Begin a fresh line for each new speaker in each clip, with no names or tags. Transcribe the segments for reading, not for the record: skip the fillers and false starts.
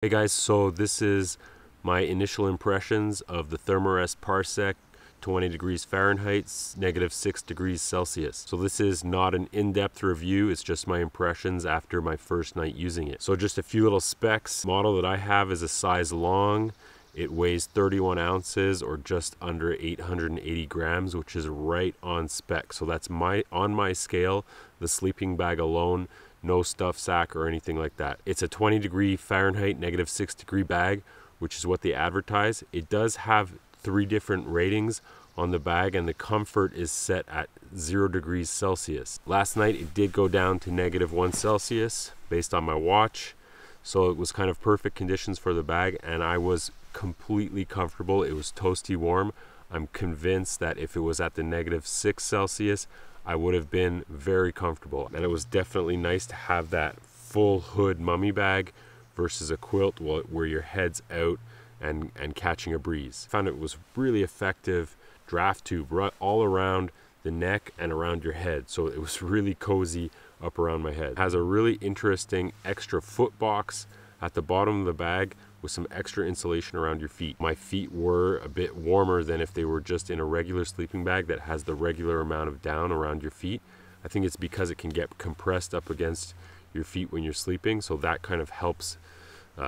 Hey guys, so this is my initial impressions of the Thermarest Parsec 20 degrees Fahrenheit, -6 degrees Celsius. So this is not an in-depth review, it's just my impressions after my first night using it. So just a few little specs. The model that I have is a size long. It weighs 31 ounces or just under 880 grams, which is right on spec. So that's on my scale, the sleeping bag alone, no stuff sack or anything like that. It's a 20 degree Fahrenheit, -6 degree bag, which is what they advertise. It does have 3 different ratings on the bag, and the comfort is set at 0 degrees Celsius. Last night it did go down to -1 Celsius based on my watch. So it was kind of perfect conditions for the bag, and I was completely comfortable. It was toasty warm. I'm convinced that if it was at the -6 Celsius, I would have been very comfortable. And it was definitely nice to have that full hood mummy bag versus a quilt where your head's out and catching a breeze. I found it was really effective draft tube right all around the neck and around your head. So it was really cozy up around my head. It has a really interesting extra foot box at the bottom of the bag with some extra insulation around your feet. My feet were a bit warmer than if they were just in a regular sleeping bag that has the regular amount of down around your feet. I think it's because it can get compressed up against your feet when you're sleeping, so that kind of helps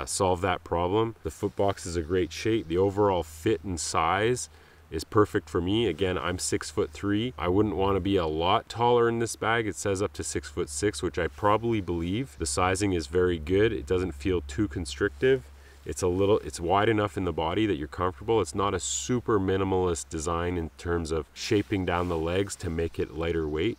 solve that problem. The foot box is a great shape. The overall fit and size is perfect for me. Again, I'm 6'3". I wouldn't want to be a lot taller in this bag. It says up to 6'6", which I probably believe. The sizing is very good. It doesn't feel too constrictive. It's wide enough in the body that you're comfortable. It's not a super minimalist design in terms of shaping down the legs to make it lighter weight,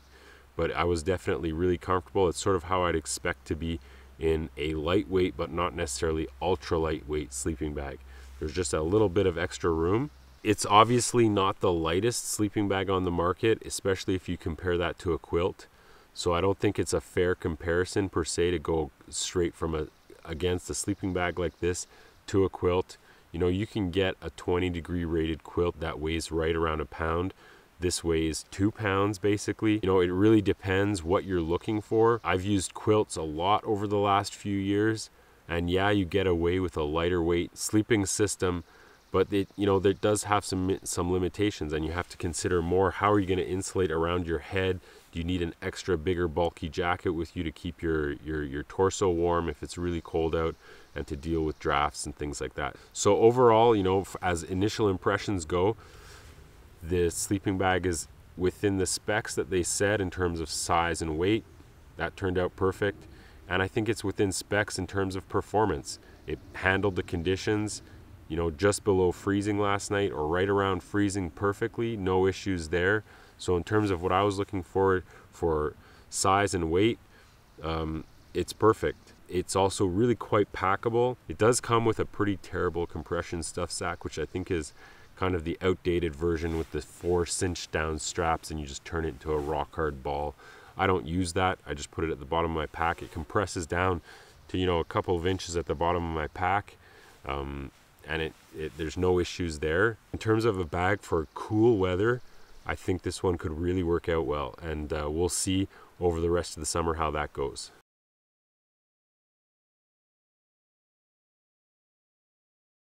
but I was definitely really comfortable. It's sort of how I'd expect to be in a lightweight but not necessarily ultra lightweight sleeping bag. There's just a little bit of extra room. It's obviously not the lightest sleeping bag on the market, especially if you compare that to a quilt. So I don't think it's a fair comparison per se to go straight from against a sleeping bag like this to a quilt. You know, you can get a 20 degree rated quilt that weighs right around a pound. This weighs 2 pounds basically. You know, it really depends what you're looking for. I've used quilts a lot over the last few years, and yeah, you get away with a lighter weight sleeping system, but there does have some limitations, and you have to consider more, how are you going to insulate around your head? Do you need an extra bigger bulky jacket with you to keep your torso warm if it's really cold out, and to deal with drafts and things like that? So overall, you know, as initial impressions go, the sleeping bag is within the specs that they said in terms of size and weight. That turned out perfect. And I think it's within specs in terms of performance. It handled the conditions, you know, just below freezing last night or right around freezing perfectly. No issues there. So in terms of what I was looking for size and weight, it's perfect. It's also really quite packable. It does come with a pretty terrible compression stuff sack, which I think is kind of the outdated version with the 4 cinch down straps, and you just turn it into a rock hard ball. I don't use that. I just put it at the bottom of my pack. It compresses down to, you know, a couple of inches at the bottom of my pack. And there's no issues there. In terms of a bag for cool weather, I think this one could really work out well, and we'll see over the rest of the summer how that goes.